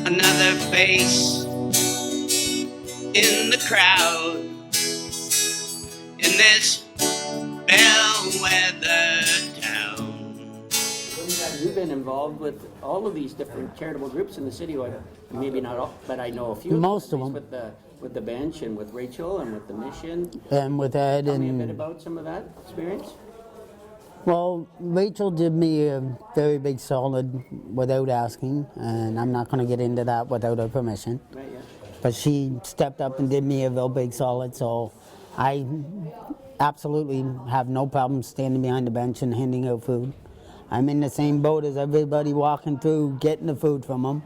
another face in the crowd in this Bellwether town. You've been involved with all of these different charitable groups in the city, or maybe not all, but I know a few. Most of them. With the bench and with Rachel and with the mission. And with Ed. Tell me a bit about some of that experience. Well, Rachel did me a very big solid without asking, and I'm not going to get into that without her permission. Right, yeah. But she stepped up and did me a real big solid, so I absolutely have no problem standing behind the bench and handing out food. I'm in the same boat as everybody walking through, getting the food from them.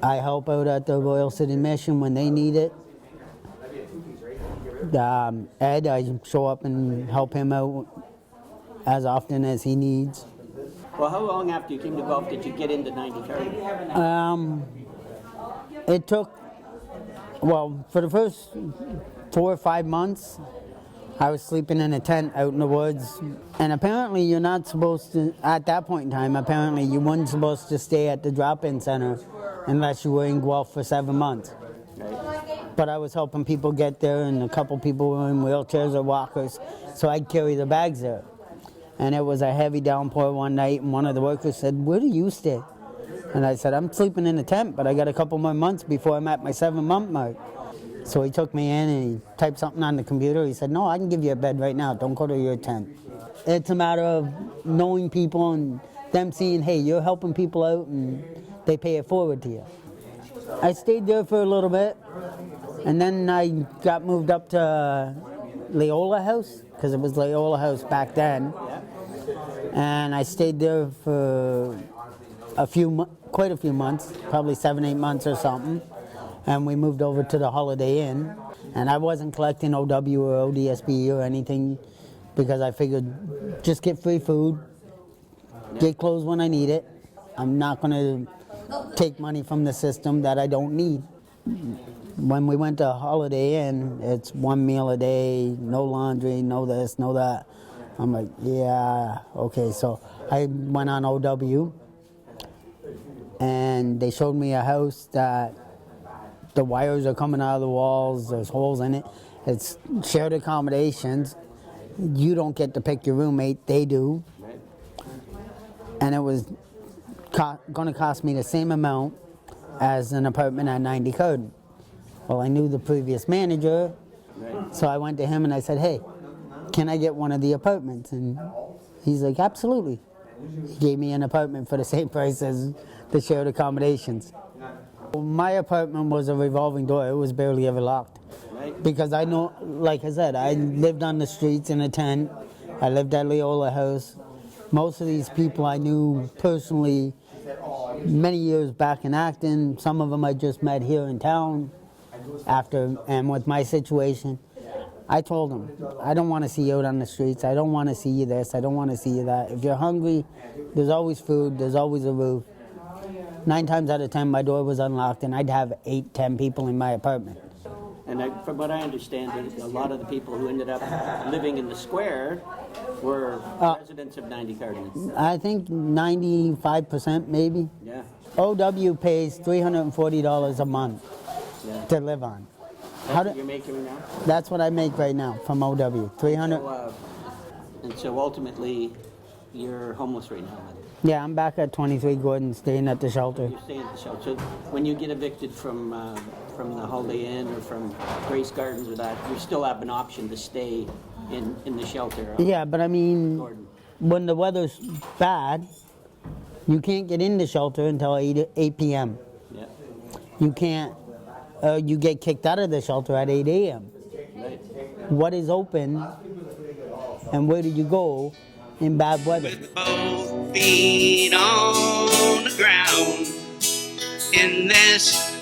I help out at the Royal City Mission when they need it. Ed, I show up and help him out as often as he needs. Well, how long after you came to Guelph did you get into 90 Carden? It took, well, for the first 4 or 5 months, I was sleeping in a tent out in the woods. And apparently you're not supposed to, at that point in time, apparently you weren't supposed to stay at the drop-in center unless you were in Guelph for 7 months. Right. But I was helping people get there, and a couple people were in wheelchairs or walkers, so I'd carry the bags there. And it was a heavy downpour one night, and one of the workers said, "Where do you stay?" And I said, "I'm sleeping in a tent, but I got a couple more months before I'm at my 7-month mark." So he took me in and he typed something on the computer. He said, "No, I can give you a bed right now. Don't go to your tent." It's a matter of knowing people and them seeing, hey, you're helping people out, and they pay it forward to you. I stayed there for a little bit, and then I got moved up to Loyola House, because it was Loyola House back then. And I stayed there for quite a few months, probably 7-8 months or something. And we moved over to the Holiday Inn. And I wasn't collecting OW or ODSB or anything, because I figured just get free food, get clothes when I need it. I'm not going to take money from the system that I don't need. When we went to Holiday Inn, it's 1 meal a day, no laundry, no this, no that. I'm like, yeah, okay. So I went on OW, and they showed me a house that the wires are coming out of the walls, there's holes in it. It's shared accommodations. You don't get to pick your roommate, they do. And it was going to cost me the same amount as an apartment at 90 Carden. Well, I knew the previous manager, so I went to him and I said, "Hey, can I get one of the apartments?" And he's like, "Absolutely." He gave me an apartment for the same price as the shared accommodations. My apartment was a revolving door. It was barely ever locked. Because I know, like I said, I lived on the streets in a tent. I lived at Loyola House. Most of these people I knew personally many years back in Acton. Some of them I just met here in town after, and with my situation. I told them, I don't want to see you out on the streets. I don't want to see you this. I don't want to see you that. If you're hungry, there's always food. There's always a roof. 9 times out of 10, my door was unlocked, and I'd have 8-10 people in my apartment. And from what I understand, a lot of the people who ended up living in the square were residents of 90 Carden. I think 95% maybe. Yeah. OW pays $340 a month to live on. That's what you're making now? That's what I make right now from OW, 300. And so ultimately, you're homeless right now. Yeah, I'm back at 23 Gordon, staying at the shelter. You're staying at the shelter. So when you get evicted from the Holiday Inn or from Grace Gardens or that, you still have an option to stay in the shelter. Yeah, but I mean, when the weather's bad, you can't get in the shelter until 8 p.m. Yeah. You can't, you get kicked out of the shelter at 8 a.m. Right. What is open and where do you go in bad weather? With both feet on the ground in this